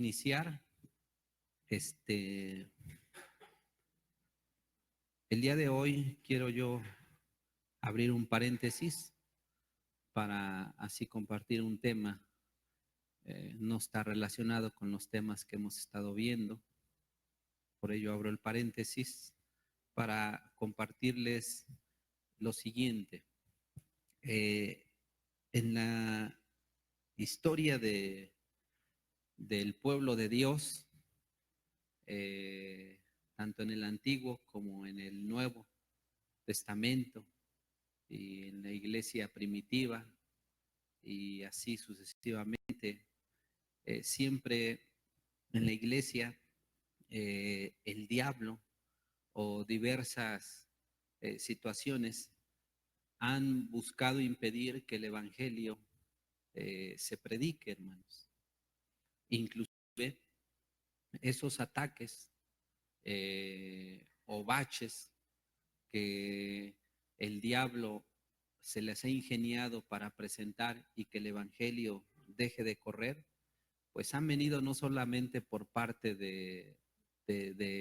iniciar, el día de hoy quiero yo abrir un paréntesis para así compartir un tema. No está relacionado con los temas que hemos estado viendo. Por ello abro el paréntesis para compartirles lo siguiente. En la historia del pueblo de Dios, tanto en el Antiguo como en el Nuevo Testamento y en la iglesia primitiva y así sucesivamente, siempre en la iglesia el diablo o diversas situaciones han buscado impedir que el evangelio se predique, hermanos. Inclusive esos ataques o baches que el diablo se les ha ingeniado para presentar y que el evangelio deje de correr, pues han venido no solamente por parte de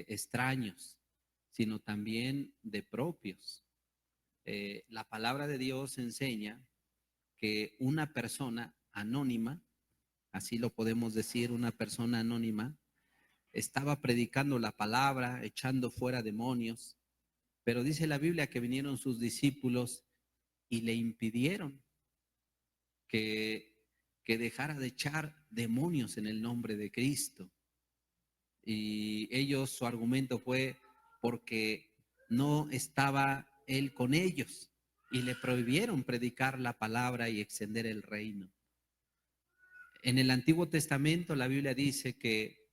extraños, sino también de propios. La palabra de Dios enseña que una persona anónima, así lo podemos decir, una persona anónima, estaba predicando la palabra, echando fuera demonios, pero dice la Biblia que vinieron sus discípulos y le impidieron que dejara de echar demonios en el nombre de Cristo. Y ellos, su argumento fue porque no estaba él con ellos y le prohibieron predicar la palabra y extender el reino. En el Antiguo Testamento la Biblia dice que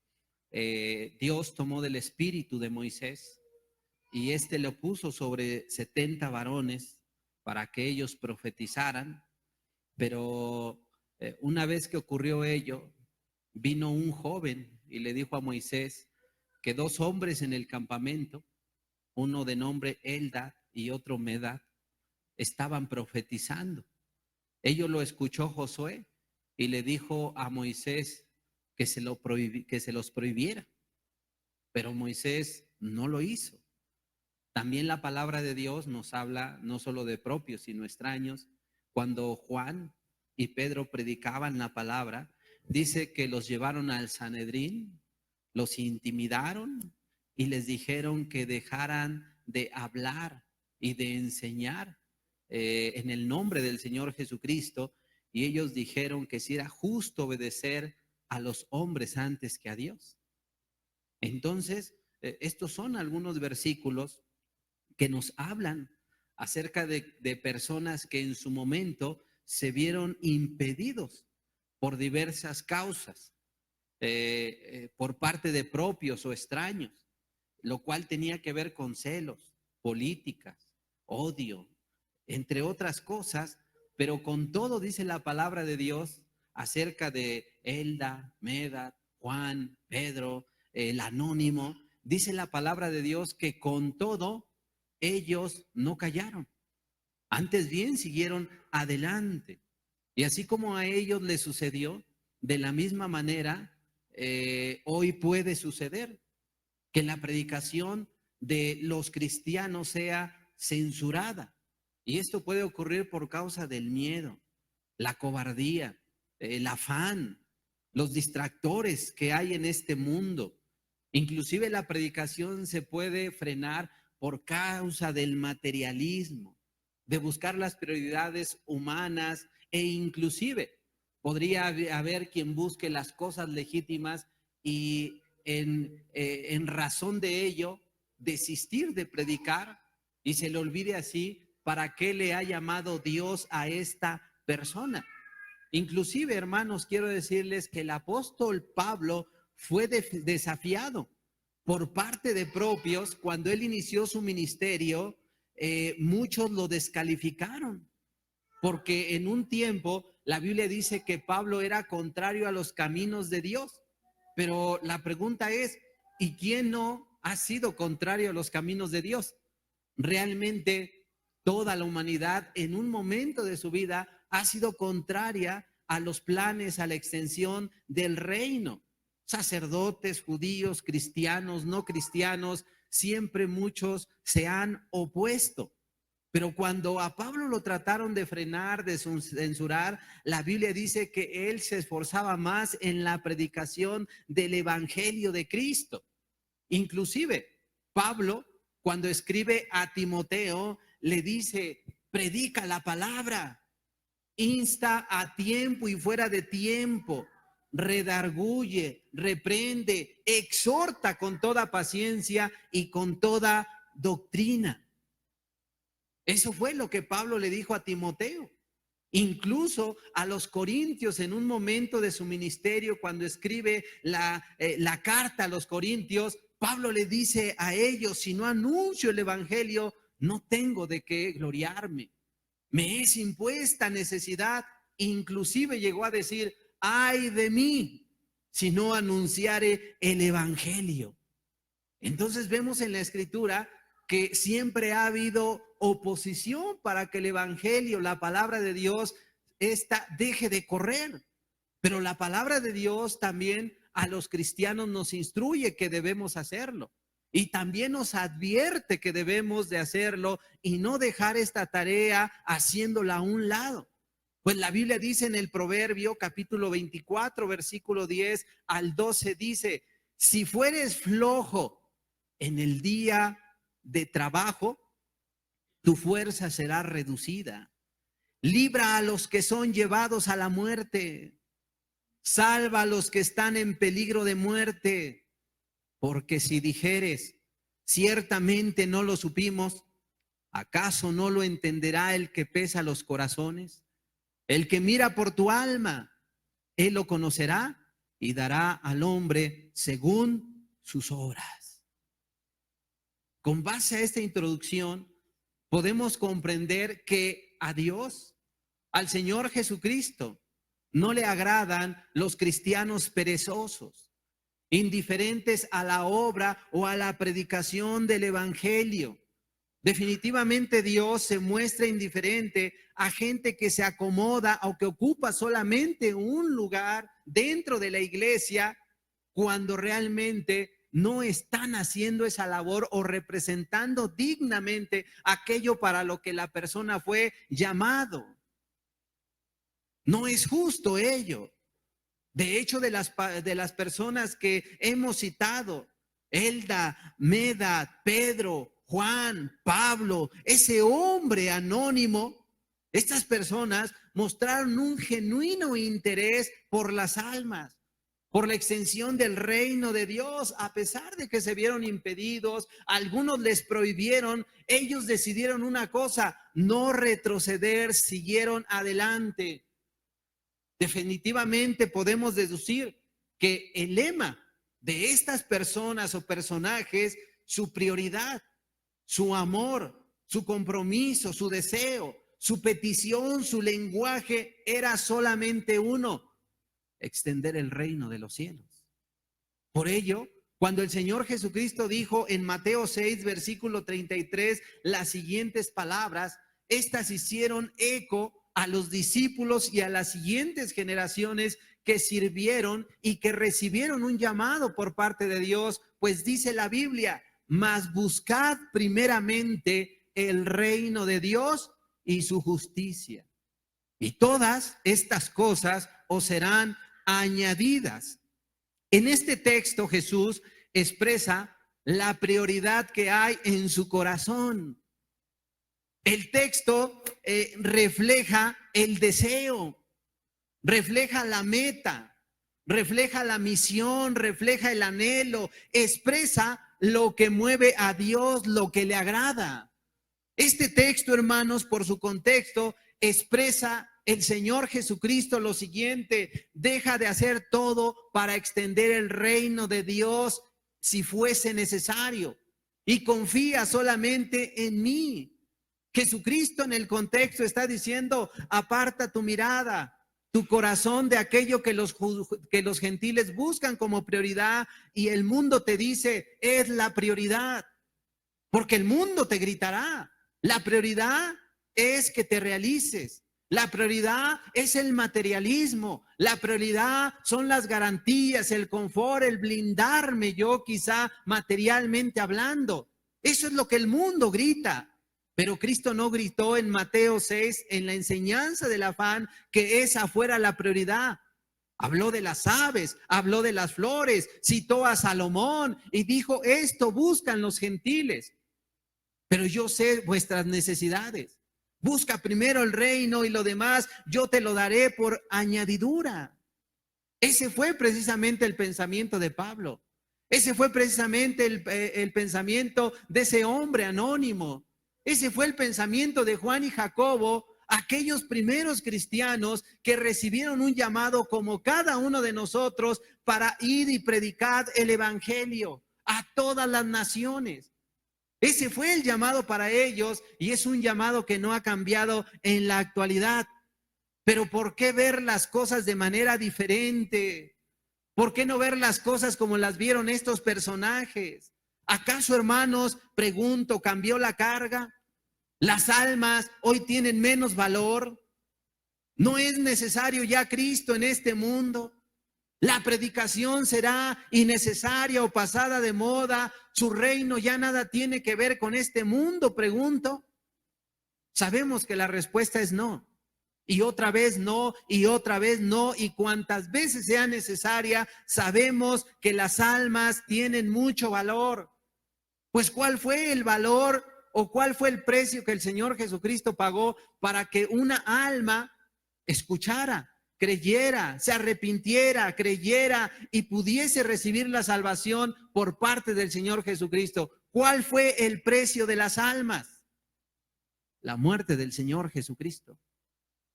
Dios tomó del espíritu de Moisés y éste lo puso sobre 70 varones para que ellos profetizaran, pero una vez que ocurrió ello, vino un joven y le dijo a Moisés que dos hombres en el campamento, uno de nombre Eldad y otro Medad, estaban profetizando. Ello lo escuchó Josué y le dijo a Moisés que se los prohibiera, pero Moisés no lo hizo. También la palabra de Dios nos habla no solo de propios, sino extraños. Cuando Juan y Pedro predicaban la palabra, dice que los llevaron al Sanedrín, los intimidaron y les dijeron que dejaran de hablar y de enseñar en el nombre del Señor Jesucristo, y ellos dijeron que si era justo obedecer a los hombres antes que a Dios. Entonces, estos son algunos versículos que nos hablan acerca de personas que en su momento se vieron impedidos por diversas causas, por parte de propios o extraños, lo cual tenía que ver con celos, políticas, odio, entre otras cosas, pero con todo dice la palabra de Dios acerca de Elda, Medad, Juan, Pedro, el anónimo, dice la palabra de Dios que con todo ellos no callaron, antes bien siguieron adelante. Y así como a ellos les sucedió, de la misma manera, hoy puede suceder que la predicación de los cristianos sea censurada. Y esto puede ocurrir por causa del miedo, la cobardía, el afán, los distractores que hay en este mundo. Inclusive la predicación se puede frenar por causa del materialismo, de buscar las prioridades humanas e inclusive podría haber quien busque las cosas legítimas y en razón de ello desistir de predicar y se le olvide así para qué le ha llamado Dios a esta persona. Inclusive, hermanos, quiero decirles que el apóstol Pablo fue desafiado por parte de propios cuando él inició su ministerio. Muchos lo descalificaron porque en un tiempo la Biblia dice que Pablo era contrario a los caminos de Dios, pero la pregunta es, ¿y quién no ha sido contrario a los caminos de Dios? Realmente toda la humanidad en un momento de su vida ha sido contraria a los planes, a la extensión del reino. sacerdotes, judíos, cristianos, no cristianos, siempre muchos se han opuesto. Pero cuando a Pablo lo trataron de frenar, de censurar, la Biblia dice que él se esforzaba más en la predicación del evangelio de Cristo. Inclusive, Pablo, cuando escribe a Timoteo, le dice, predica la palabra, insta a tiempo y fuera de tiempo, redarguye, reprende, exhorta con toda paciencia y con toda doctrina. Eso fue lo que Pablo le dijo a Timoteo. Incluso a los corintios en un momento de su ministerio, cuando escribe la carta a los corintios, Pablo le dice a ellos, si no anuncio el evangelio, no tengo de qué gloriarme. Me es impuesta necesidad. Inclusive llegó a decir, ay de mí, si no anunciare el evangelio. Entonces vemos en la escritura que siempre ha habido oposición para que el evangelio, la palabra de Dios, deje de correr. Pero la palabra de Dios también a los cristianos nos instruye que debemos hacerlo. Y también nos advierte que debemos de hacerlo y no dejar esta tarea haciéndola a un lado. Pues la Biblia dice en el Proverbio capítulo 24, versículo 10 al 12, dice, si fueres flojo en el día de trabajo, tu fuerza será reducida. Libra a los que son llevados a la muerte. Salva a los que están en peligro de muerte. Porque si dijeres, ciertamente no lo supimos, ¿acaso no lo entenderá el que pesa los corazones? El que mira por tu alma, él lo conocerá y dará al hombre según sus obras. Con base a esta introducción, podemos comprender que a Dios, al Señor Jesucristo, no le agradan los cristianos perezosos, indiferentes a la obra o a la predicación del evangelio. Definitivamente Dios se muestra indiferente a gente que se acomoda o que ocupa solamente un lugar dentro de la iglesia cuando realmente no están haciendo esa labor o representando dignamente aquello para lo que la persona fue llamado. No es justo ello. De hecho, de las personas que hemos citado, Elda, Meda, Pedro, Juan, Pablo, ese hombre anónimo, estas personas mostraron un genuino interés por las almas, por la extensión del reino de Dios, a pesar de que se vieron impedidos, algunos les prohibieron, ellos decidieron una cosa, no retroceder, siguieron adelante. Definitivamente podemos deducir que el lema de estas personas o personajes, su prioridad, su amor, su compromiso, su deseo, su petición, su lenguaje era solamente uno: extender el reino de los cielos. Por ello, cuando el Señor Jesucristo dijo en Mateo 6, versículo 33, las siguientes palabras, estas hicieron eco a los discípulos y a las siguientes generaciones que sirvieron y que recibieron un llamado por parte de Dios, pues dice la Biblia, mas buscad primeramente el reino de Dios y su justicia. Y todas estas cosas os serán añadidas. En este texto Jesús expresa la prioridad que hay en su corazón. El texto refleja el deseo, refleja la meta, refleja la misión, refleja el anhelo, expresa lo que mueve a Dios, lo que le agrada. Este texto, hermanos, por su contexto, expresa el Señor Jesucristo lo siguiente: deja de hacer todo para extender el reino de Dios si fuese necesario y confía solamente en mí. Jesucristo en el contexto está diciendo: aparta tu mirada, tu corazón de aquello que los gentiles buscan como prioridad y el mundo te dice es la prioridad, porque el mundo te gritará. La prioridad es que te realices. La prioridad es el materialismo. La prioridad son las garantías, el confort, el blindarme yo quizá materialmente hablando. Eso es lo que el mundo grita. Pero Cristo no gritó en Mateo 6, en la enseñanza del afán, que esa fuera la prioridad. Habló de las aves, habló de las flores, citó a Salomón y dijo, esto buscan los gentiles. Pero yo sé vuestras necesidades. Busca primero el reino y lo demás yo te lo daré por añadidura. Ese fue precisamente el pensamiento de Pablo. Ese fue precisamente el pensamiento de ese hombre anónimo. Ese fue el pensamiento de Juan y Jacobo, aquellos primeros cristianos que recibieron un llamado como cada uno de nosotros para ir y predicar el evangelio a todas las naciones. Ese fue el llamado para ellos y es un llamado que no ha cambiado en la actualidad. Pero ¿por qué ver las cosas de manera diferente? ¿Por qué no ver las cosas como las vieron estos personajes? ¿Acaso, hermanos, pregunto, cambió la carga? ¿Las almas hoy tienen menos valor? ¿No es necesario ya Cristo en este mundo? ¿La predicación será innecesaria o pasada de moda? ¿Su reino ya nada tiene que ver con este mundo? Pregunto. Sabemos que la respuesta es no. Y otra vez no, y otra vez no, y cuantas veces sea necesaria, sabemos que las almas tienen mucho valor. Pues ¿cuál fue el valor o cuál fue el precio que el Señor Jesucristo pagó para que una alma escuchara, creyera, se arrepintiera, creyera y pudiese recibir la salvación por parte del Señor Jesucristo? ¿Cuál fue el precio de las almas? La muerte del Señor Jesucristo.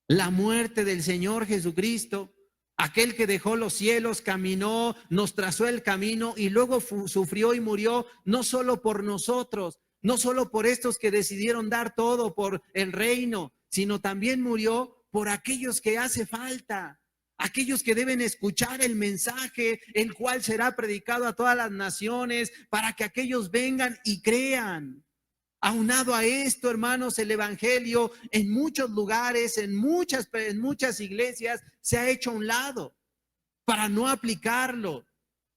La muerte del Señor Jesucristo, aquel que dejó los cielos, caminó, nos trazó el camino y luego sufrió y murió, no solo por nosotros, no solo por estos que decidieron dar todo por el reino, sino también murió por aquellos que hace falta, aquellos que deben escuchar el mensaje, el cual será predicado a todas las naciones, para que aquellos vengan y crean. Aunado a esto, hermanos, el evangelio en muchos lugares, en muchas iglesias, se ha hecho a un lado para no aplicarlo.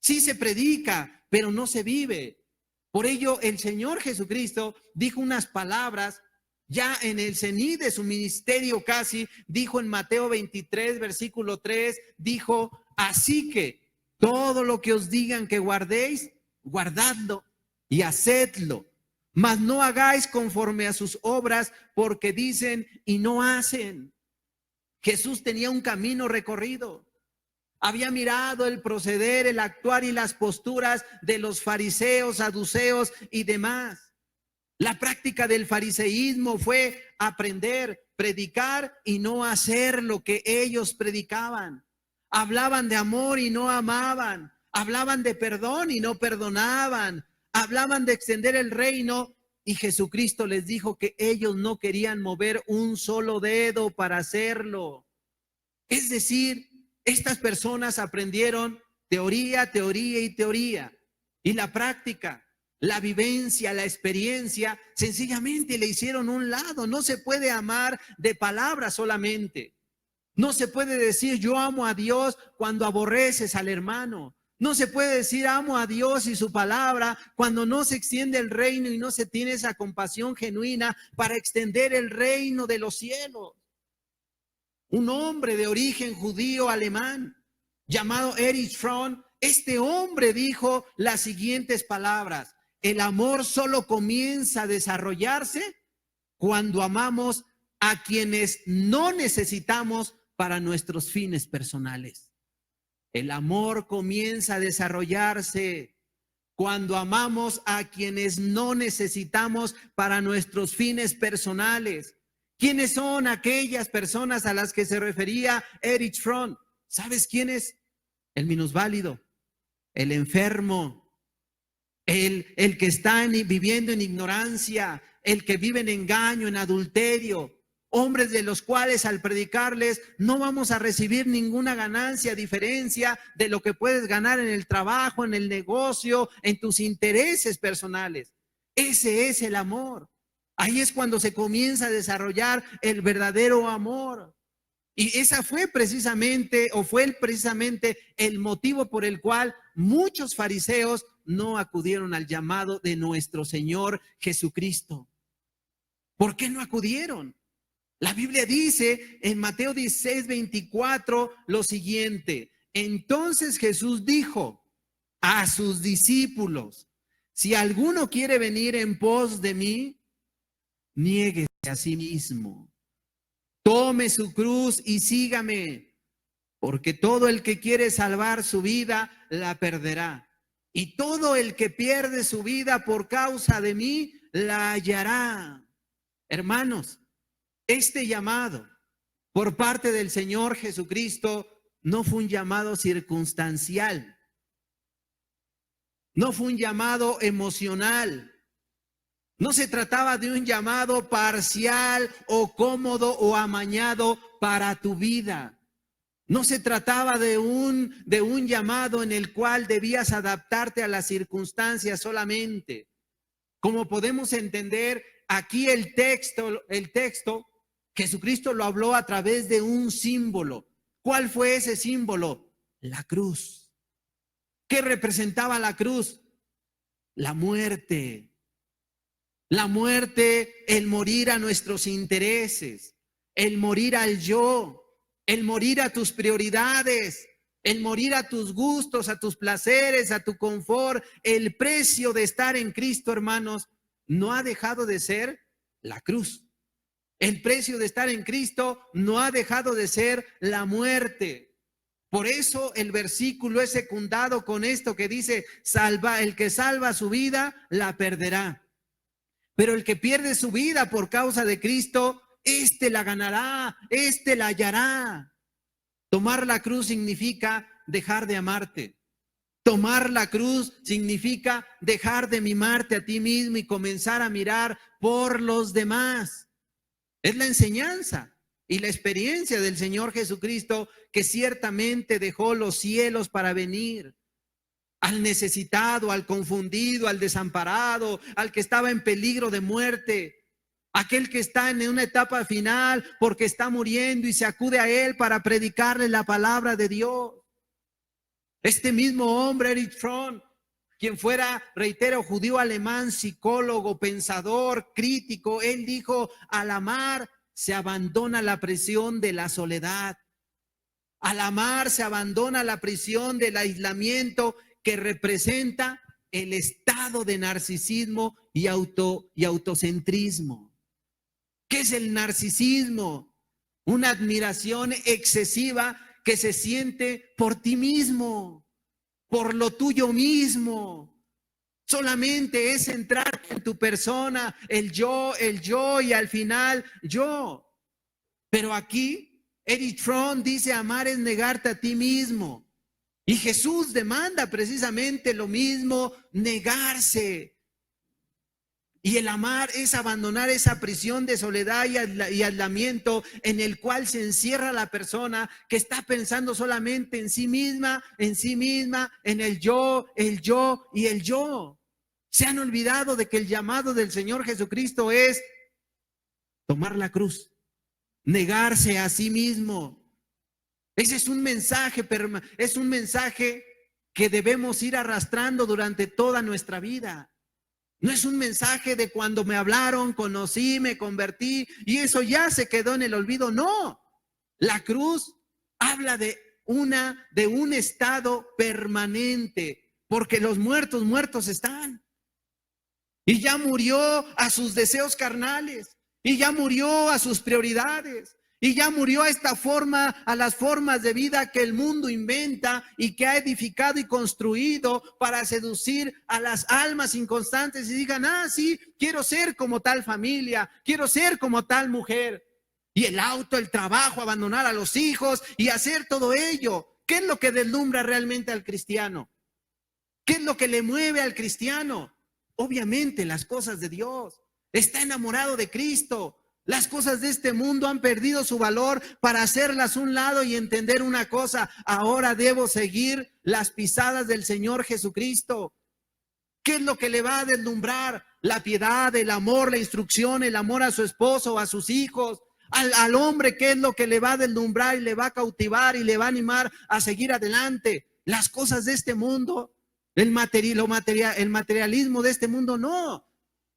Sí se predica, pero no se vive. Por ello, el Señor Jesucristo dijo unas palabras ya en el cenit de su ministerio casi, dijo en Mateo 23, versículo 3, dijo, así que todo lo que os digan que guardéis, guardadlo y hacedlo. Mas no hagáis conforme a sus obras, porque dicen y no hacen. Jesús tenía un camino recorrido. Había mirado el proceder, el actuar y las posturas de los fariseos, saduceos y demás. La práctica del fariseísmo fue aprender, predicar y no hacer lo que ellos predicaban. Hablaban de amor y no amaban. Hablaban de perdón y no perdonaban. Hablaban de extender el reino y Jesucristo les dijo que ellos no querían mover un solo dedo para hacerlo. Es decir, estas personas aprendieron teoría, teoría y teoría. Y la práctica, la vivencia, la experiencia, sencillamente le hicieron un lado. No se puede amar de palabras solamente. No se puede decir yo amo a Dios cuando aborreces al hermano. No se puede decir amo a Dios y su palabra cuando no se extiende el reino y no se tiene esa compasión genuina para extender el reino de los cielos. Un hombre de origen judío alemán llamado Erich Fromm, este hombre dijo las siguientes palabras: el amor solo comienza a desarrollarse cuando amamos a quienes no necesitamos para nuestros fines personales. El amor comienza a desarrollarse cuando amamos a quienes no necesitamos para nuestros fines personales. ¿Quiénes son aquellas personas a las que se refería Erich Fromm? ¿Sabes quién es? El minusválido, el enfermo, el que está viviendo en ignorancia, el que vive en engaño, en adulterio. Hombres de los cuales al predicarles no vamos a recibir ninguna ganancia, diferencia de lo que puedes ganar en el trabajo, en el negocio, en tus intereses personales. Ese es el amor. Ahí es cuando se comienza a desarrollar el verdadero amor. Y esa fue precisamente, o fue precisamente el motivo por el cual muchos fariseos no acudieron al llamado de nuestro Señor Jesucristo. ¿Por qué no acudieron? La Biblia dice en Mateo 16:24 lo siguiente: entonces Jesús dijo a sus discípulos, si alguno quiere venir en pos de mí, niéguese a sí mismo, tome su cruz y sígame, porque todo el que quiere salvar su vida la perderá, y todo el que pierde su vida por causa de mí la hallará. Hermanos, este llamado por parte del Señor Jesucristo no fue un llamado circunstancial, no fue un llamado emocional, no se trataba de un llamado parcial o cómodo o amañado para tu vida. No se trataba de un llamado en el cual debías adaptarte a las circunstancias solamente. Como podemos entender, aquí el texto, Jesucristo lo habló a través de un símbolo. ¿Cuál fue ese símbolo? La cruz. ¿Qué representaba la cruz? La muerte. La muerte, el morir a nuestros intereses, el morir al yo, el morir a tus prioridades, el morir a tus gustos, a tus placeres, a tu confort. El precio de estar en Cristo, hermanos, no ha dejado de ser la cruz. El precio de estar en Cristo no ha dejado de ser la muerte. Por eso el versículo es secundado con esto que dice, el que salva su vida, la perderá. Pero el que pierde su vida por causa de Cristo, éste la ganará, éste la hallará. Tomar la cruz significa dejar de amarte. Tomar la cruz significa dejar de mimarte a ti mismo y comenzar a mirar por los demás. Es la enseñanza y la experiencia del Señor Jesucristo, que ciertamente dejó los cielos para venir al necesitado, al confundido, al desamparado, al que estaba en peligro de muerte, aquel que está en una etapa final porque está muriendo y se acude a él para predicarle la palabra de Dios. Este mismo hombre, Erich Fromm, quien fuera, reitero, judío alemán, psicólogo, pensador, crítico, él dijo, al amar se abandona la presión de la soledad. Al amar se abandona la prisión del aislamiento que representa el estado de narcisismo y autocentrismo. ¿Qué es el narcisismo? Una admiración excesiva que se siente por ti mismo, por lo tuyo mismo. Solamente es centrarte en tu persona, el yo y al final yo. Pero aquí Erich Fromm dice, amar es negarte a ti mismo. Y Jesús demanda precisamente lo mismo, negarse. Y el amar es abandonar esa prisión de soledad y aislamiento en el cual se encierra la persona que está pensando solamente en sí misma, en el yo y el yo. Se han olvidado de que el llamado del Señor Jesucristo es tomar la cruz, negarse a sí mismo. Ese es un mensaje que debemos ir arrastrando durante toda nuestra vida. No es un mensaje de cuando me hablaron, conocí, me convertí y eso ya se quedó en el olvido. No, la cruz habla de un estado permanente, porque los muertos están. Y ya murió a sus deseos carnales, y ya murió a sus prioridades. Y ya murió a las formas de vida que el mundo inventa y que ha edificado y construido para seducir a las almas inconstantes y digan, sí, quiero ser como tal familia, quiero ser como tal mujer. Y el auto, el trabajo, abandonar a los hijos y hacer todo ello. ¿Qué es lo que deslumbra realmente al cristiano? ¿Qué es lo que le mueve al cristiano? Obviamente las cosas de Dios. Está enamorado de Cristo. Las cosas de este mundo han perdido su valor para hacerlas a un lado y entender una cosa. Ahora debo seguir las pisadas del Señor Jesucristo. ¿Qué es lo que le va a deslumbrar? la piedad, el amor, la instrucción, el amor a su esposo o a sus hijos. Al hombre, ¿qué es lo que le va a deslumbrar y le va a cautivar y le va a animar a seguir adelante? Las cosas de este mundo, el materialismo de este mundo, no.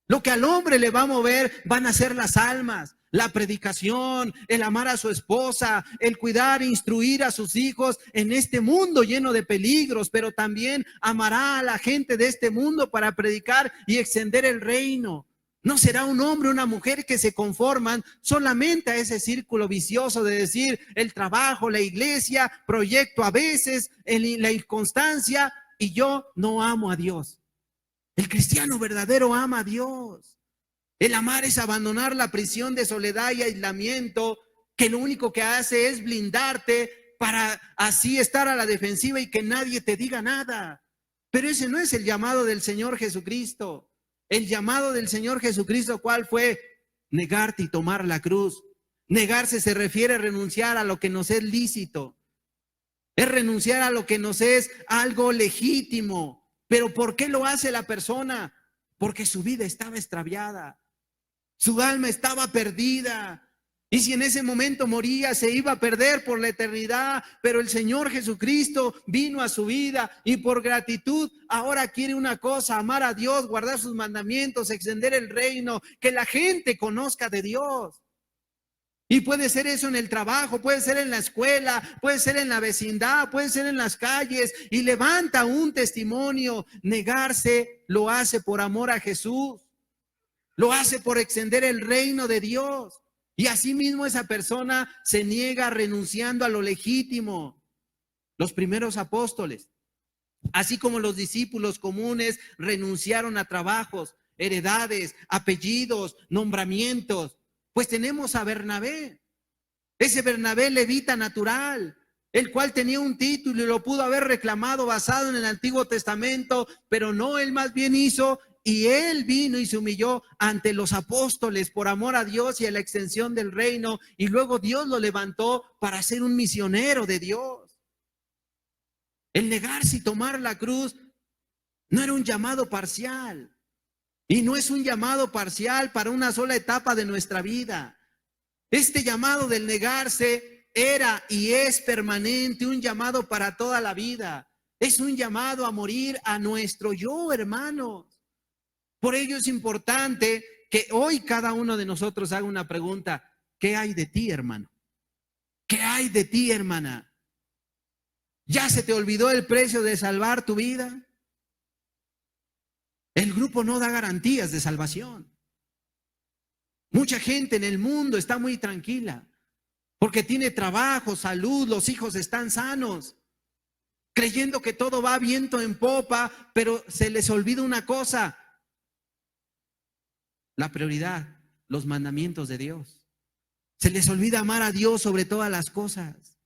Lo que al hombre le va a mover van a ser las almas, la predicación, el amar a su esposa, el cuidar e instruir a sus hijos en este mundo lleno de peligros, pero también amará a la gente de este mundo para predicar y extender el reino. No será un hombre o una mujer que se conforman solamente a ese círculo vicioso de decir el trabajo, la iglesia, proyecto a veces, la inconstancia, y yo no amo a Dios. El cristiano verdadero ama a Dios. El amar es abandonar la prisión de soledad y aislamiento, que lo único que hace es blindarte para así estar a la defensiva y que nadie te diga nada. Pero ese no es el llamado del Señor Jesucristo. El llamado del Señor Jesucristo, ¿cuál fue? Negarte y tomar la cruz. Negarse se refiere a renunciar a lo que nos es lícito. Es renunciar a lo que nos es algo legítimo. Pero ¿por qué lo hace la persona? Porque su vida estaba extraviada. Su alma estaba perdida. Y si en ese momento moría, se iba a perder por la eternidad. Pero el Señor Jesucristo vino a su vida y por gratitud ahora quiere una cosa: amar a Dios, guardar sus mandamientos, extender el reino, que la gente conozca de Dios. Y puede ser eso en el trabajo, puede ser en la escuela, puede ser en la vecindad, puede ser en las calles, y levanta un testimonio. Negarse lo hace por amor a Jesús, lo hace por extender el reino de Dios. Y asimismo esa persona se niega renunciando a lo legítimo. Los primeros apóstoles, así como los discípulos comunes, renunciaron a trabajos, heredades, apellidos, nombramientos. Pues tenemos a Bernabé, ese Bernabé levita natural, el cual tenía un título y lo pudo haber reclamado basado en el Antiguo Testamento, pero no, él más bien hizo, y él vino y se humilló ante los apóstoles por amor a Dios y a la extensión del reino, y luego Dios lo levantó para ser un misionero de Dios. El negarse y tomar la cruz no era un llamado parcial. Y no es un llamado parcial para una sola etapa de nuestra vida. Este llamado del negarse era y es permanente, un llamado para toda la vida. Es un llamado a morir a nuestro yo, hermanos. Por ello es importante que hoy cada uno de nosotros haga una pregunta: ¿qué hay de ti, hermano? ¿Qué hay de ti, hermana? ¿Ya se te olvidó el precio de salvar tu vida? El grupo no da garantías de salvación. Mucha gente en el mundo está muy tranquila porque tiene trabajo, salud, los hijos están sanos, creyendo que todo va viento en popa, pero se les olvida una cosa: la prioridad, los mandamientos de Dios. Se les olvida amar a Dios sobre todas las cosas.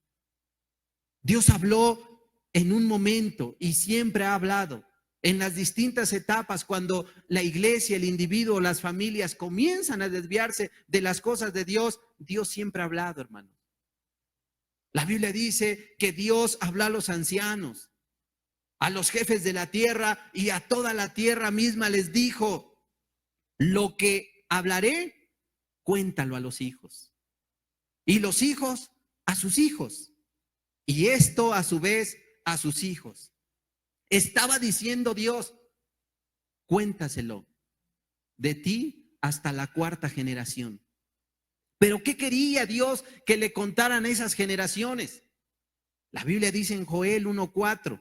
Dios habló en un momento y siempre ha hablado. En las distintas etapas, cuando la iglesia, el individuo, las familias comienzan a desviarse de las cosas de Dios, Dios siempre ha hablado, hermanos. La Biblia dice que Dios habló a los ancianos, a los jefes de la tierra y a toda la tierra misma les dijo: lo que hablaré, cuéntalo a los hijos. Y los hijos a sus hijos. Y esto a su vez a sus hijos. Estaba diciendo Dios: cuéntaselo de ti hasta la cuarta generación. Pero ¿qué quería Dios que le contaran esas generaciones? La Biblia dice en Joel 1:4,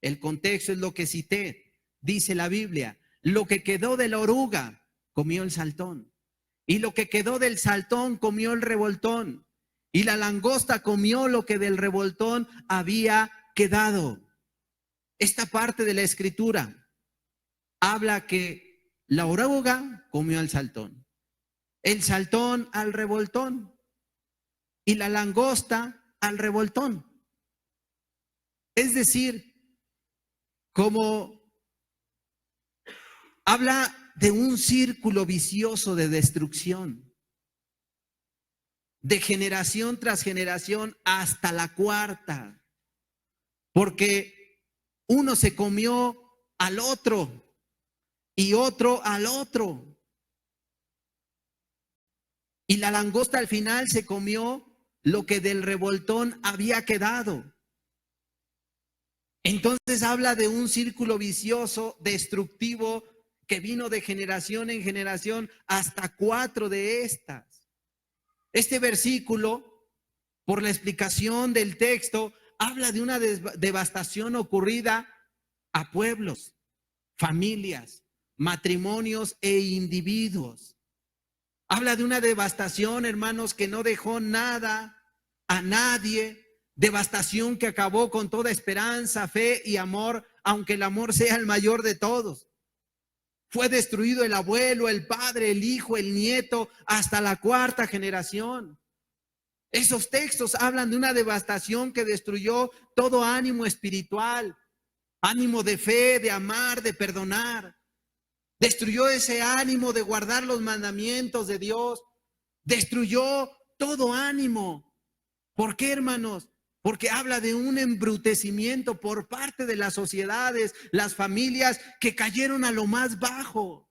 el contexto es lo que cité. Dice la Biblia: lo que quedó de la oruga comió el saltón, y lo que quedó del saltón comió el revoltón, y la langosta comió lo que del revoltón había quedado. Esta parte de la escritura habla que la oruga comió al saltón, el saltón al revoltón y la langosta al revoltón. Es decir, como habla de un círculo vicioso de destrucción, de generación tras generación hasta la cuarta, porque uno se comió al otro y otro al otro. Y la langosta al final se comió lo que del revoltón había quedado. Entonces habla de un círculo vicioso, destructivo, que vino de generación en generación hasta 4 de estas. Este versículo, por la explicación del texto, habla de una devastación ocurrida a pueblos, familias, matrimonios e individuos. Habla de una devastación, hermanos, que no dejó nada a nadie. Devastación que acabó con toda esperanza, fe y amor, aunque el amor sea el mayor de todos. Fue destruido el abuelo, el padre, el hijo, el nieto, hasta la 4ª generación. Esos textos hablan de una devastación que destruyó todo ánimo espiritual, ánimo de fe, de amar, de perdonar. Destruyó ese ánimo de guardar los mandamientos de Dios. Destruyó todo ánimo. ¿Por qué, hermanos? Porque habla de un embrutecimiento por parte de las sociedades, las familias que cayeron a lo más bajo.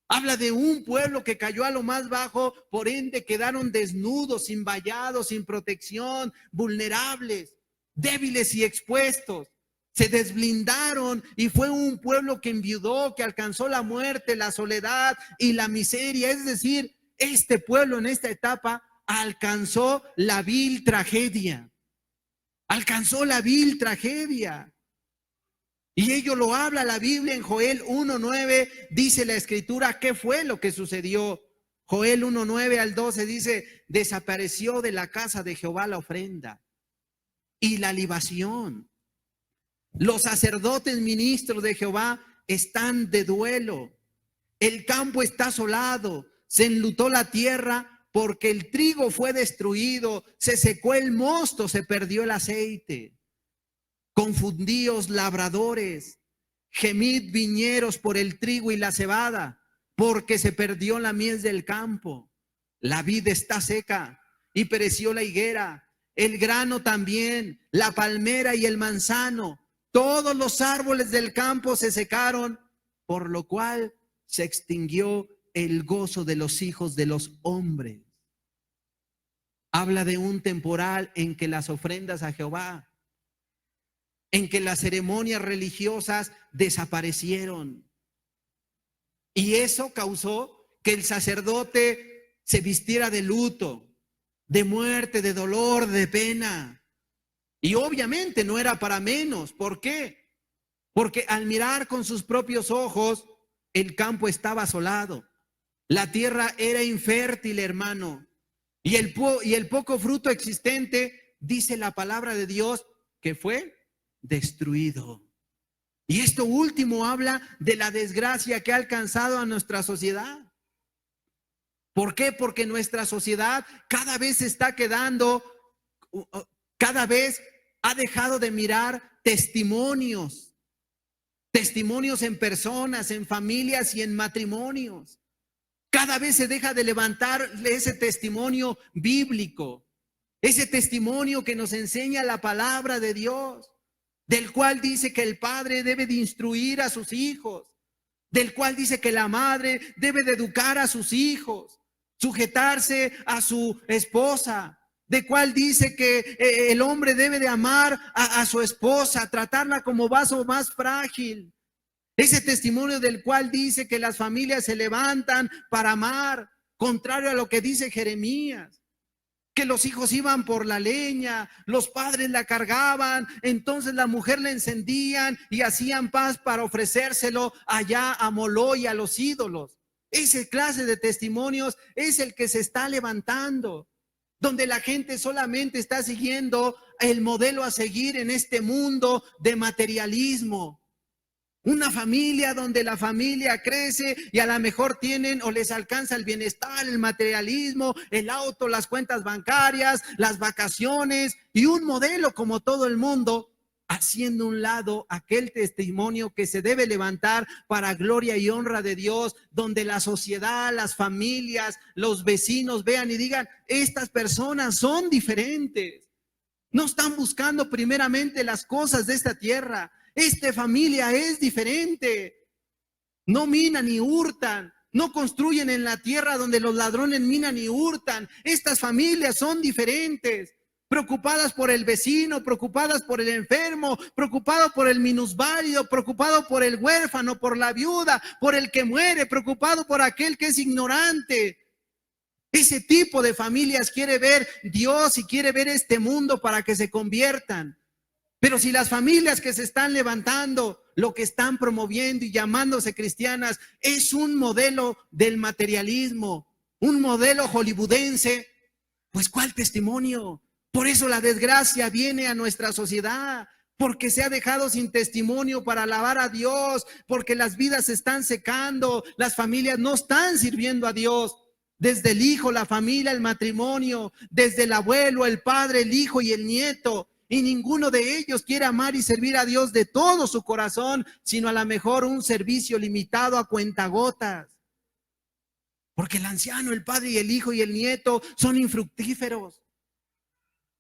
Habla de un pueblo que cayó a lo más bajo, por ende quedaron desnudos, sin vallado, sin protección, vulnerables, débiles y expuestos. Se desblindaron y fue un pueblo que enviudó, que alcanzó la muerte, la soledad y la miseria. Es decir, este pueblo en esta etapa alcanzó la vil tragedia. Alcanzó la vil tragedia. Y ello lo habla la Biblia en Joel 1:9, dice la escritura, ¿qué fue lo que sucedió? Joel 1:9 al 12 dice, desapareció de la casa de Jehová la ofrenda y la libación. Los sacerdotes ministros de Jehová están de duelo. El campo está asolado, se enlutó la tierra porque el trigo fue destruido, se secó el mosto, se perdió el aceite. Confundíos labradores, gemid viñeros por el trigo y la cebada, porque se perdió la mies del campo. La vid está seca y pereció la higuera, el grano también, la palmera y el manzano. Todos los árboles del campo se secaron, por lo cual se extinguió el gozo de los hijos de los hombres. Habla de un temporal en que las ofrendas a Jehová, en que las ceremonias religiosas desaparecieron. Y eso causó que el sacerdote se vistiera de luto, de muerte, de dolor, de pena. Y obviamente no era para menos. ¿Por qué? Porque al mirar con sus propios ojos, el campo estaba asolado. La tierra era infértil, hermano. Y el poco fruto existente, dice la palabra de Dios, que fue destruido. Y esto último habla de la desgracia que ha alcanzado a nuestra sociedad. ¿Por qué? Porque nuestra sociedad cada vez se está quedando, cada vez ha dejado de mirar testimonios en personas, en familias y en matrimonios. Cada vez se deja de levantar ese testimonio bíblico, ese testimonio que nos enseña la palabra de Dios, del cual dice que el padre debe de instruir a sus hijos, del cual dice que la madre debe de educar a sus hijos, sujetarse a su esposa, de cual dice que el hombre debe de amar a su esposa, tratarla como vaso más frágil. Ese testimonio del cual dice que las familias se levantan para amar, contrario a lo que dice Jeremías, que los hijos iban por la leña, los padres la cargaban, entonces la mujer la encendían y hacían paz para ofrecérselo allá a Moló y a los ídolos. Esa clase de testimonios es el que se está levantando, donde la gente solamente está siguiendo el modelo a seguir en este mundo de materialismo. Una familia donde la familia crece y a lo mejor tienen o les alcanza el bienestar, el materialismo, el auto, las cuentas bancarias, las vacaciones y un modelo como todo el mundo, haciendo un lado aquel testimonio que se debe levantar para gloria y honra de Dios, donde la sociedad, las familias, los vecinos vean y digan, estas personas son diferentes. No están buscando primeramente las cosas de esta tierra. Esta familia es diferente. no minan ni hurtan, no construyen en la tierra donde los ladrones minan y hurtan. Estas familias son diferentes, preocupadas por el vecino, preocupadas por el enfermo, preocupadas por el minusválido, preocupados por el huérfano, por la viuda, por el que muere, preocupado por aquel que es ignorante. Ese tipo de familias quiere ver Dios y quiere ver este mundo para que se conviertan. Pero si las familias que se están levantando, lo que están promoviendo y llamándose cristianas, es un modelo del materialismo, un modelo hollywoodense, pues ¿cuál testimonio? Por eso la desgracia viene a nuestra sociedad, porque se ha dejado sin testimonio para alabar a Dios, porque las vidas se están secando, las familias no están sirviendo a Dios. Desde el hijo, la familia, el matrimonio, desde el abuelo, el padre, el hijo y el nieto. Y ninguno de ellos quiere amar y servir a Dios de todo su corazón, sino a lo mejor un servicio limitado a cuentagotas. Porque el anciano, el padre y el hijo y el nieto son infructíferos.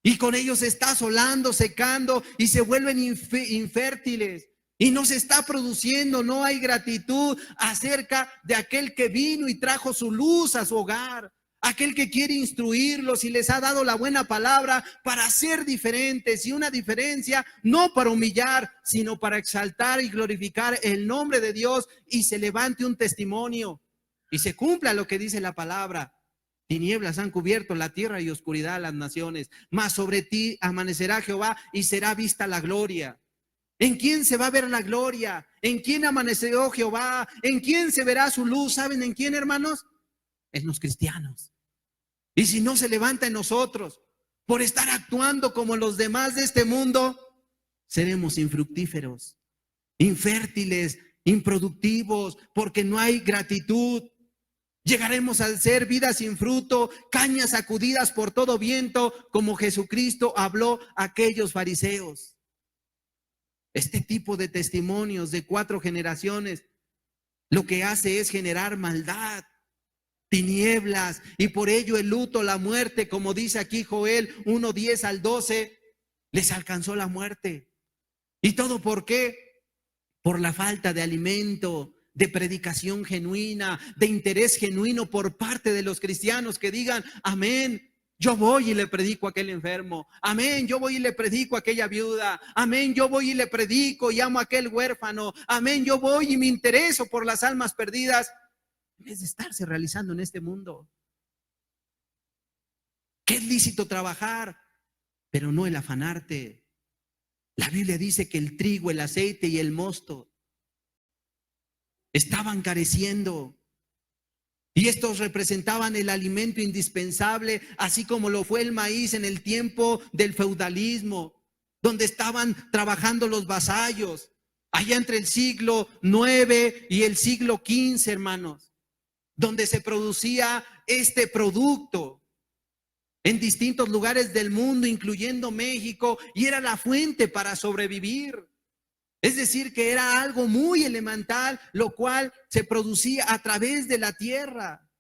Y con ellos se está asolando, secando y se vuelven infértiles. Y no se está produciendo, no hay gratitud acerca de aquel que vino y trajo su luz a su hogar. Aquel que quiere instruirlos y les ha dado la buena palabra para ser diferentes, y una diferencia no para humillar, sino para exaltar y glorificar el nombre de Dios, y se levante un testimonio y se cumpla lo que dice la palabra. Tinieblas han cubierto la tierra y oscuridad a las naciones, mas sobre ti amanecerá Jehová y será vista la gloria. ¿En quién se va a ver la gloria? ¿En quién amaneció Jehová? ¿En quién se verá su luz? ¿Saben en quién, hermanos? En los cristianos. Y si no se levanta en nosotros por estar actuando como los demás de este mundo, seremos infructíferos, infértiles, improductivos, porque no hay gratitud. Llegaremos a ser vidas sin fruto, cañas sacudidas por todo viento, como Jesucristo habló a aquellos fariseos. Este tipo de testimonios de 4 generaciones lo que hace es generar maldad, tinieblas, y por ello el luto, la muerte, como dice aquí Joel 1:10 al 12, les alcanzó la muerte. ¿Y todo por qué? Por la falta de alimento, de predicación genuina, de interés genuino por parte de los cristianos que digan, amén, yo voy y le predico a aquel enfermo, amén, yo voy y le predico a aquella viuda, amén, yo voy y le predico y amo a aquel huérfano, amén, yo voy y me intereso por las almas perdidas, en vez de estarse realizando en este mundo. Que es lícito trabajar, pero no el afanarte. La Biblia dice que el trigo, el aceite y el mosto estaban careciendo. Y estos representaban el alimento indispensable, así como lo fue el maíz en el tiempo del feudalismo, donde estaban trabajando los vasallos, allá entre el siglo IX y el siglo XV, hermanos, donde se producía este producto en distintos lugares del mundo, incluyendo México, y era la fuente para sobrevivir. Es decir, que era algo muy elemental, lo cual se producía a través de la tierra.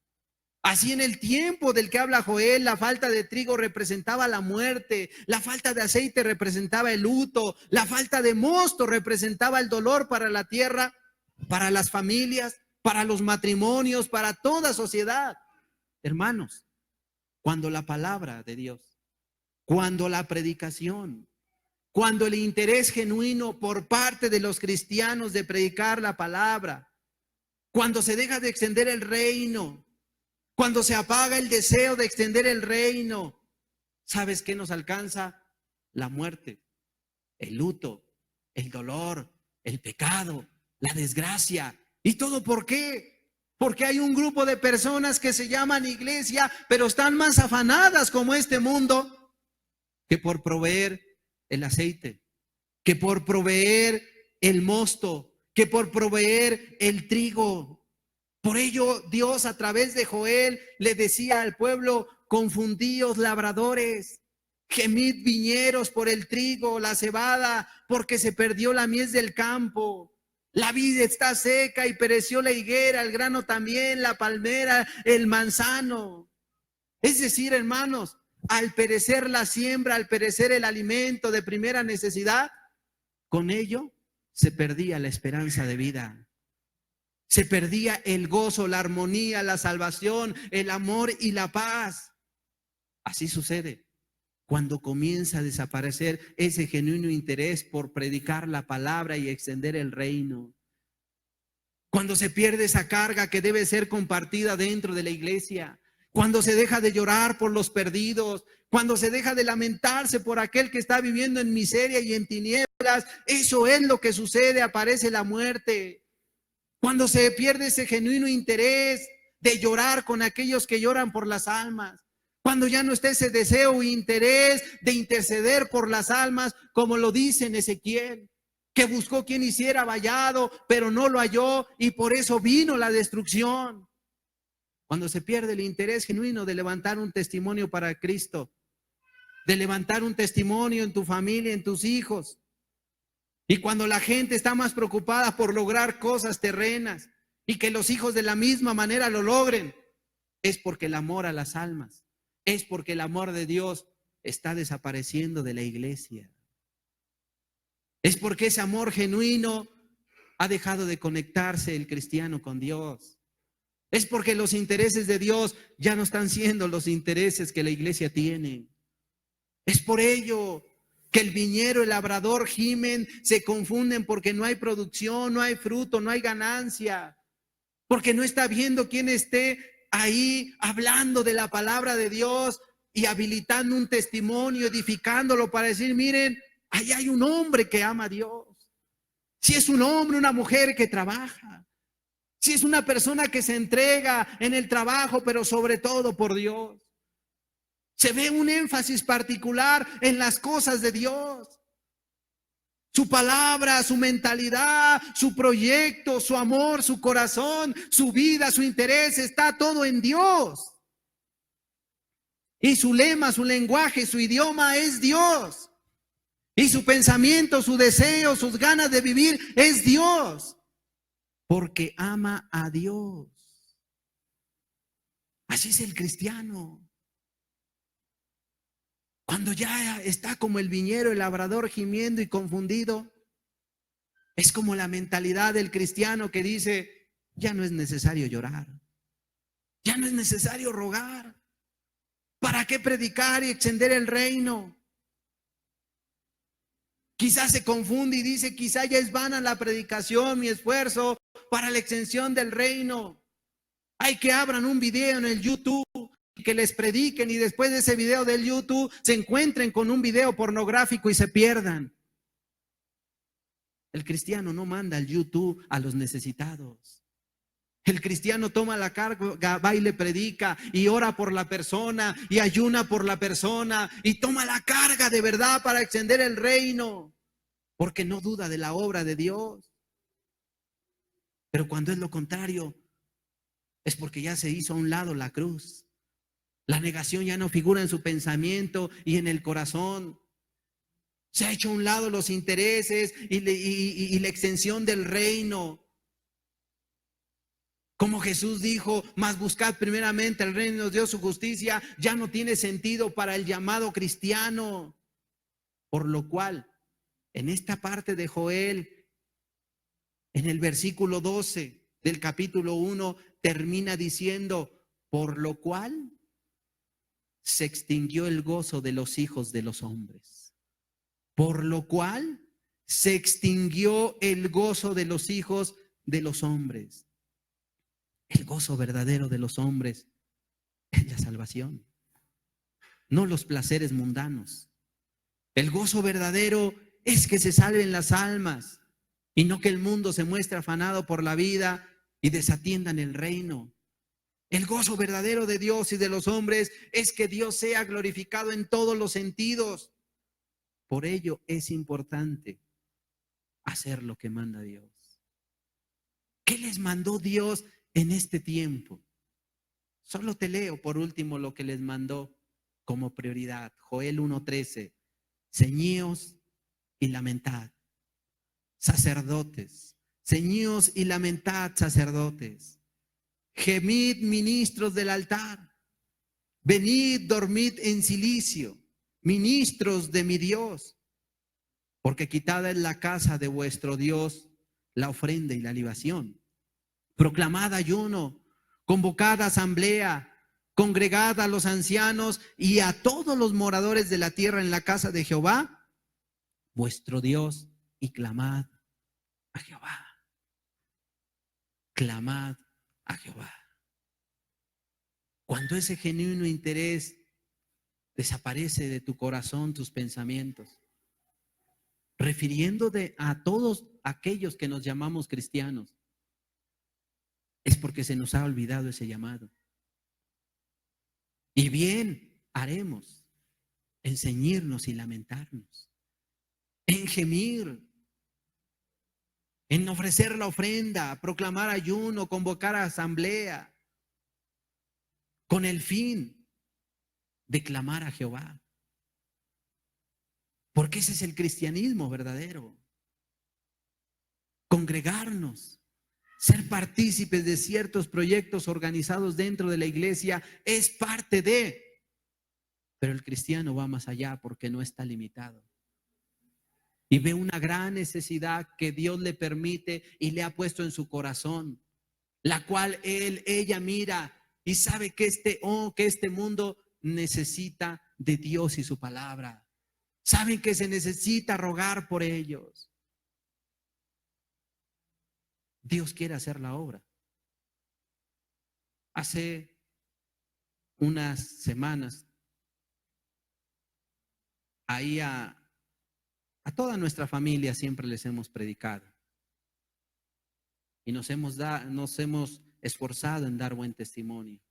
Así en el tiempo del que habla Joel, la falta de trigo representaba la muerte, la falta de aceite representaba el luto, la falta de mosto representaba el dolor para la tierra, para las familias, para los matrimonios, para toda sociedad. Hermanos, cuando la palabra de Dios, cuando la predicación, cuando el interés genuino por parte de los cristianos de predicar la palabra, cuando se deja de extender el reino, cuando se apaga el deseo de extender el reino, ¿sabes qué nos alcanza? La muerte, el luto, el dolor, el pecado, la desgracia. ¿Y todo por qué? Porque hay un grupo de personas que se llaman iglesia, pero están más afanadas como este mundo que por proveer el aceite, que por proveer el mosto, que por proveer el trigo. Por ello Dios a través de Joel le decía al pueblo, confundíos labradores, gemid viñeros por el trigo, la cebada, porque se perdió la mies del campo. La vid está seca y pereció la higuera, el grano también, la palmera, el manzano. Es decir, hermanos, al perecer la siembra, al perecer el alimento de primera necesidad, con ello se perdía la esperanza de vida. Se perdía el gozo, la armonía, la salvación, el amor y la paz. Así sucede cuando comienza a desaparecer ese genuino interés por predicar la palabra y extender el reino. Cuando se pierde esa carga que debe ser compartida dentro de la iglesia. Cuando se deja de llorar por los perdidos. Cuando se deja de lamentarse por aquel que está viviendo en miseria y en tinieblas. Eso es lo que sucede, aparece la muerte. Cuando se pierde ese genuino interés de llorar con aquellos que lloran por las almas. Cuando ya no está ese deseo e interés de interceder por las almas, como lo dice en Ezequiel, que buscó quien hiciera vallado, pero no lo halló y por eso vino la destrucción. Cuando se pierde el interés genuino de levantar un testimonio para Cristo, de levantar un testimonio en tu familia, en tus hijos, y cuando la gente está más preocupada por lograr cosas terrenas y que los hijos de la misma manera lo logren, es porque el amor a las almas, es porque el amor de Dios está desapareciendo de la iglesia. Es porque ese amor genuino ha dejado de conectarse el cristiano con Dios. Es porque los intereses de Dios ya no están siendo los intereses que la iglesia tiene. Es por ello que el viñero, el labrador gimen, se confunden porque no hay producción, no hay fruto, no hay ganancia. Porque no está viendo quién esté ahí hablando de la palabra de Dios y habilitando un testimonio, edificándolo para decir, miren, ahí hay un hombre que ama a Dios. Si es un hombre, una mujer que trabaja. Si es una persona que se entrega en el trabajo, pero sobre todo por Dios. Se ve un énfasis particular en las cosas de Dios. Su palabra, su mentalidad, su proyecto, su amor, su corazón, su vida, su interés, está todo en Dios. Y su lema, su lenguaje, su idioma es Dios. Y su pensamiento, su deseo, sus ganas de vivir es Dios. Porque ama a Dios. Así es el cristiano. Cuando ya está como el viñero, el labrador gimiendo y confundido, es como la mentalidad del cristiano que dice, ya no es necesario llorar, ya no es necesario rogar. ¿Para qué predicar y extender el reino? Quizás se confunde y dice, quizás ya es vana la predicación, mi esfuerzo para la extensión del reino. Hay que abran un video en el YouTube y que les prediquen y después de ese video del YouTube se encuentren con un video pornográfico y se pierdan. El cristiano no manda al YouTube a los necesitados. El cristiano toma la carga, va y le predica y ora por la persona y ayuna por la persona y toma la carga de verdad para extender el reino, porque no duda de la obra de Dios. Pero cuando es lo contrario, es porque ya se hizo a un lado la cruz. La negación ya no figura en su pensamiento y en el corazón. Se ha hecho a un lado los intereses y la extensión del reino. Como Jesús dijo, mas buscad primeramente el reino de Dios, su justicia, ya no tiene sentido para el llamado cristiano. Por lo cual, en esta parte de Joel, en el versículo 12 del capítulo 1, termina diciendo, por lo cual se extinguió el gozo de los hijos de los hombres. Por lo cual se extinguió el gozo de los hijos de los hombres. El gozo verdadero de los hombres es la salvación, no los placeres mundanos. El gozo verdadero es que se salven las almas y no que el mundo se muestre afanado por la vida y desatiendan el reino. El gozo verdadero de Dios y de los hombres es que Dios sea glorificado en todos los sentidos. Por ello es importante hacer lo que manda Dios. ¿Qué les mandó Dios en este tiempo? Solo te leo por último lo que les mandó como prioridad. Joel 1:13. Ceñíos y lamentad, sacerdotes. Ceñíos y lamentad, sacerdotes. Gemid, ministros del altar. Venid, dormid en silicio, ministros de mi Dios. Porque quitada es la casa de vuestro Dios la ofrenda y la libación. proclamad ayuno, convocad asamblea, congregad a los ancianos y a todos los moradores de la tierra en la casa de Jehová, vuestro Dios, y clamad a Jehová. Clamad a Jehová. Cuando ese genuino interés desaparece de tu corazón, tus pensamientos, refiriéndote a todos aquellos que nos llamamos cristianos, es porque se nos ha olvidado ese llamado. Y bien haremos en ceñirnos y lamentarnos, en gemir, en ofrecer la ofrenda, proclamar ayuno, convocar a asamblea, con el fin de clamar a Jehová. Porque ese es el cristianismo verdadero. Congregarnos, ser partícipes de ciertos proyectos organizados dentro de la iglesia es parte de, pero el cristiano va más allá porque no está limitado. Y ve una gran necesidad que Dios le permite y le ha puesto en su corazón, la cual ella mira y sabe que este mundo necesita de Dios y su palabra. Saben que se necesita rogar por ellos. Dios quiere hacer la obra. Hace unas semanas, ahí a toda nuestra familia siempre les hemos predicado. Y nos hemos esforzado en dar buen testimonio.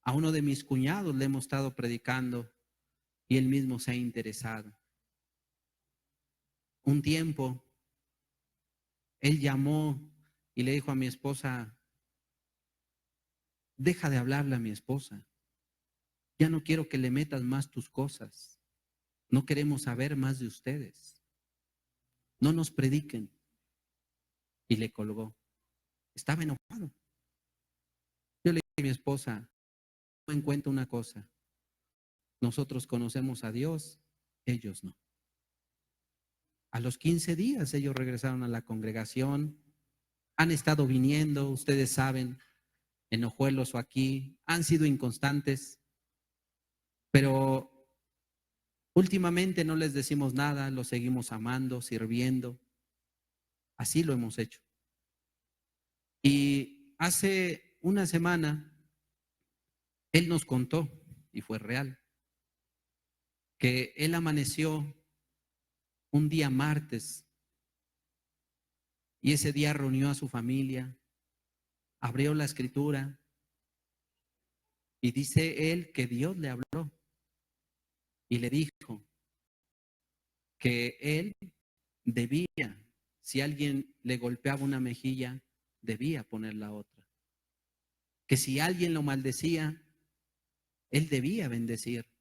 A uno de mis cuñados le hemos estado predicando y él mismo se ha interesado. Un tiempo, él llamó y le dijo a mi esposa: deja de hablarle a mi esposa. Ya no quiero que le metas más tus cosas. No queremos saber más de ustedes. No nos prediquen. Y le colgó. Estaba enojado. Yo le dije a mi esposa: toma en cuenta una cosa. Nosotros conocemos a Dios, ellos no. A los 15 días ellos regresaron a la congregación. Han estado viniendo, ustedes saben, en Ojuelos o aquí. Han sido inconstantes. Pero últimamente no les decimos nada, los seguimos amando, sirviendo. Así lo hemos hecho. Y hace una semana, él nos contó, y fue real, que él amaneció un día martes y ese día reunió a su familia, abrió la escritura y dice él que Dios le habló y le dijo que él debía, si alguien le golpeaba una mejilla, debía poner la otra. Que si alguien lo maldecía, él debía bendecir.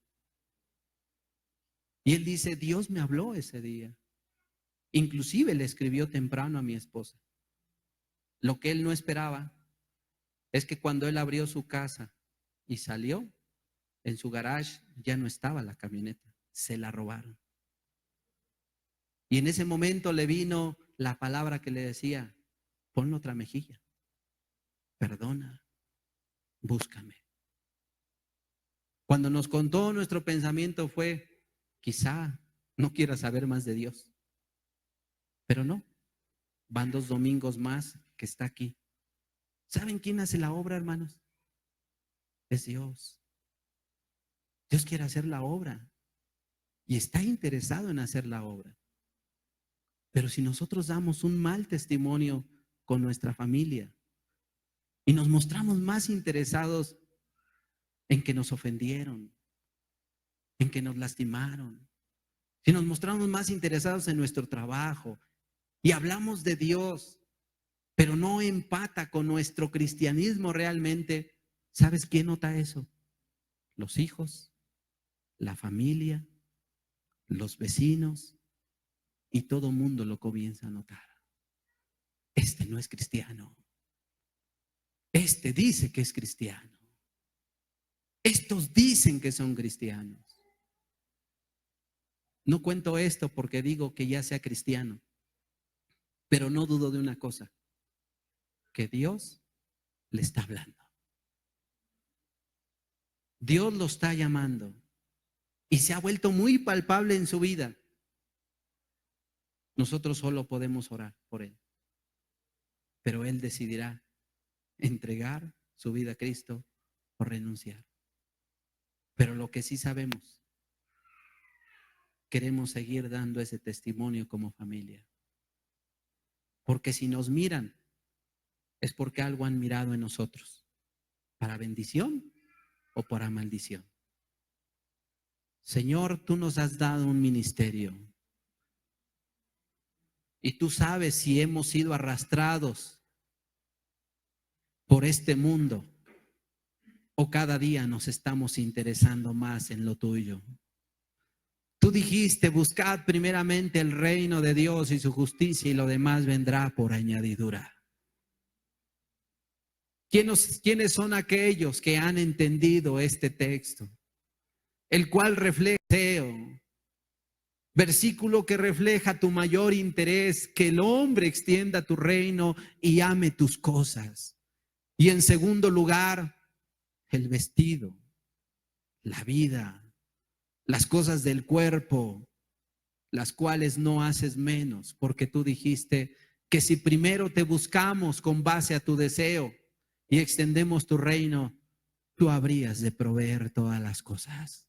Y él dice: Dios me habló ese día. Inclusive le escribió temprano a mi esposa. Lo que él no esperaba es que cuando él abrió su casa y salió, en su garage ya no estaba la camioneta, se la robaron. Y en ese momento le vino la palabra que le decía: ponle otra mejilla, perdona, búscame. Cuando nos contó, nuestro pensamiento fue: quizá no quiera saber más de Dios. Pero no, van 2 domingos más que está aquí. ¿Saben quién hace la obra, hermanos? Es Dios. Dios quiere hacer la obra y está interesado en hacer la obra. Pero si nosotros damos un mal testimonio con nuestra familia y nos mostramos más interesados en que nos ofendieron, en que nos lastimaron, si nos mostramos más interesados en nuestro trabajo y hablamos de Dios, pero no empata con nuestro cristianismo realmente, ¿sabes quién nota eso? Los hijos, la familia, los vecinos, y todo mundo lo comienza a notar. Este no es cristiano. Este dice que es cristiano. Estos dicen que son cristianos. No cuento esto porque digo que ya sea cristiano. Pero no dudo de una cosa, que Dios le está hablando. Dios lo está llamando y se ha vuelto muy palpable en su vida. Nosotros solo podemos orar por él, pero él decidirá entregar su vida a Cristo o renunciar. Pero lo que sí sabemos, queremos seguir dando ese testimonio como familia. Porque si nos miran, es porque algo han mirado en nosotros, para bendición o para maldición. Señor, tú nos has dado un ministerio y tú sabes si hemos sido arrastrados por este mundo o cada día nos estamos interesando más en lo tuyo. Tú dijiste, buscad primeramente el reino de Dios y su justicia y lo demás vendrá por añadidura. ¿Quiénes son aquellos que han entendido este texto? El cual refleja, versículo que refleja tu mayor interés, que el hombre extienda tu reino y ame tus cosas. Y en segundo lugar, el vestido, la vida, las cosas del cuerpo, las cuales no haces menos, porque tú dijiste que si primero te buscamos con base a tu deseo y extendemos tu reino, tú habrías de proveer todas las cosas.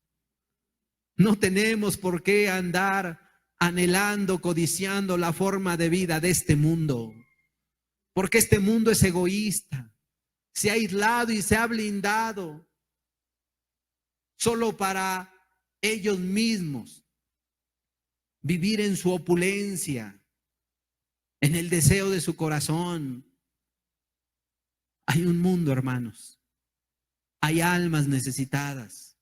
No tenemos por qué andar anhelando, codiciando la forma de vida de este mundo, porque este mundo es egoísta, se ha aislado y se ha blindado solo para ellos mismos, vivir en su opulencia, en el deseo de su corazón. Hay un mundo, hermanos, hay almas necesitadas,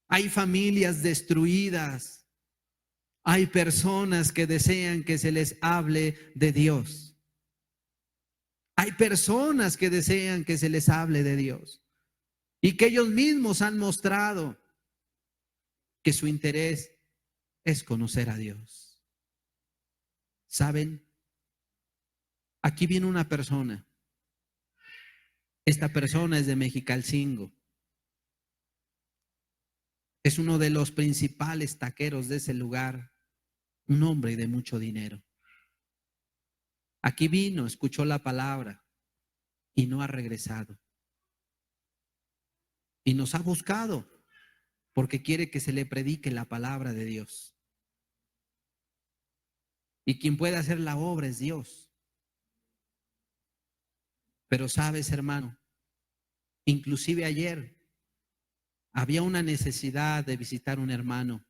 hay familias destruidas, hay personas que desean que se les hable de Dios. Hay personas que desean que se les hable de Dios y que ellos mismos han mostrado que su interés es conocer a Dios. ¿Saben? Aquí viene una persona. Esta persona es de Mexicalcingo. Es uno de los principales taqueros de ese lugar, un hombre de mucho dinero. Aquí vino, escuchó la palabra y no ha regresado. Y nos ha buscado porque quiere que se le predique la palabra de Dios. Y quien puede hacer la obra es Dios. Pero sabes, hermano, inclusive ayer había una necesidad de visitar a un hermano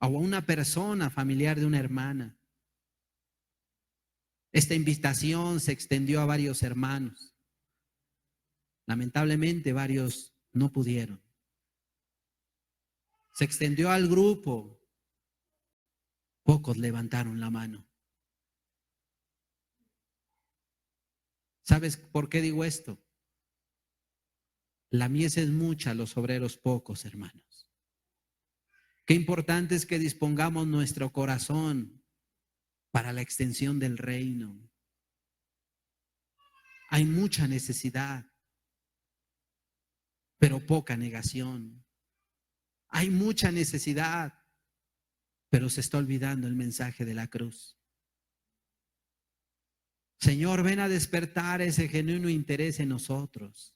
o a una persona familiar de una hermana. Esta invitación se extendió a varios hermanos. Lamentablemente varios no pudieron. Se extendió al grupo. Pocos levantaron la mano. ¿Sabes por qué digo esto? La mies es mucha, los obreros pocos, hermanos. Qué importante es que dispongamos nuestro corazón para la extensión del reino. Hay mucha necesidad, pero poca negación. Hay mucha necesidad, pero se está olvidando el mensaje de la cruz. Señor, ven a despertar ese genuino interés en nosotros,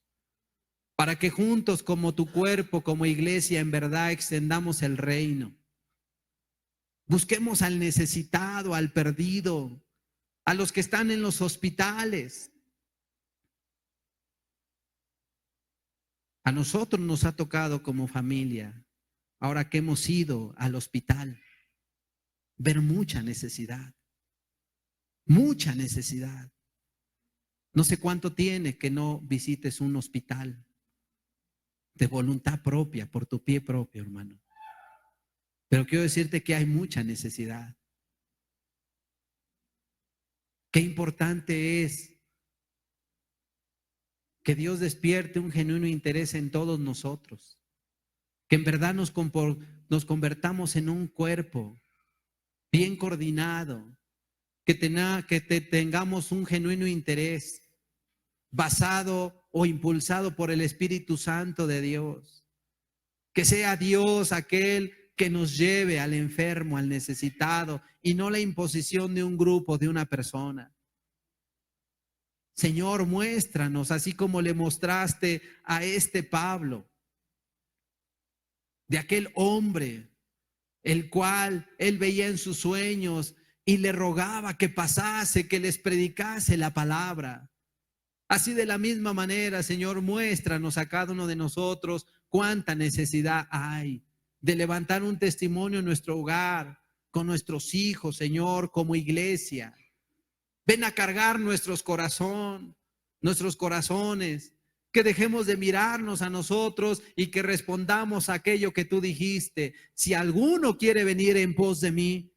para que juntos como tu cuerpo, como iglesia, en verdad extendamos el reino. Busquemos al necesitado, al perdido, a los que están en los hospitales. A nosotros nos ha tocado como familia, ahora que hemos ido al hospital, ver mucha necesidad. Mucha necesidad. No sé cuánto tiene que no visites un hospital de voluntad propia, por tu pie propio, hermano. Pero quiero decirte que hay mucha necesidad. Qué importante es que Dios despierte un genuino interés en todos nosotros. Que en verdad nos convertamos en un cuerpo bien coordinado, tengamos un genuino interés basado o impulsado por el Espíritu Santo de Dios. Que sea Dios aquel que nos lleve al enfermo, al necesitado, y no la imposición de un grupo, de una persona. Señor, muéstranos, así como le mostraste a este Pablo, de aquel hombre, el cual él veía en sus sueños y le rogaba que pasase, que les predicase la palabra. Así de la misma manera, Señor, muéstranos a cada uno de nosotros cuánta necesidad hay de levantar un testimonio en nuestro hogar, con nuestros hijos, Señor, como iglesia. Ven a cargar nuestros corazones, que dejemos de mirarnos a nosotros y que respondamos a aquello que tú dijiste. Si alguno quiere venir en pos de mí,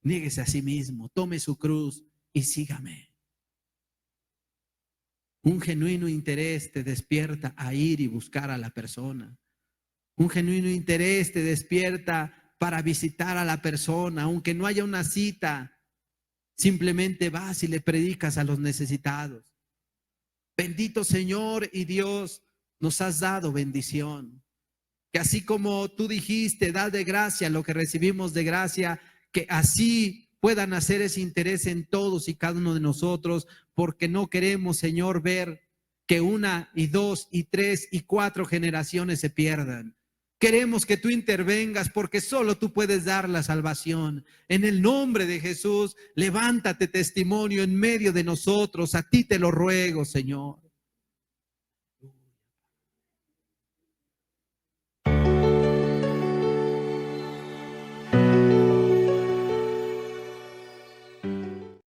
niéguese a sí mismo, tome su cruz y sígame. Un genuino interés te despierta a ir y buscar a la persona. Un genuino interés te despierta para visitar a la persona, aunque no haya una cita. Simplemente vas y le predicas a los necesitados. Bendito Señor y Dios, nos has dado bendición. Que así como tú dijiste, da de gracia lo que recibimos de gracia, que así pueda nacer ese interés en todos y cada uno de nosotros, porque no queremos, Señor, ver que 1 y 2 y 3 y 4 generaciones se pierdan. Queremos que tú intervengas porque solo tú puedes dar la salvación. En el nombre de Jesús, levántate testimonio en medio de nosotros. A ti te lo ruego, Señor.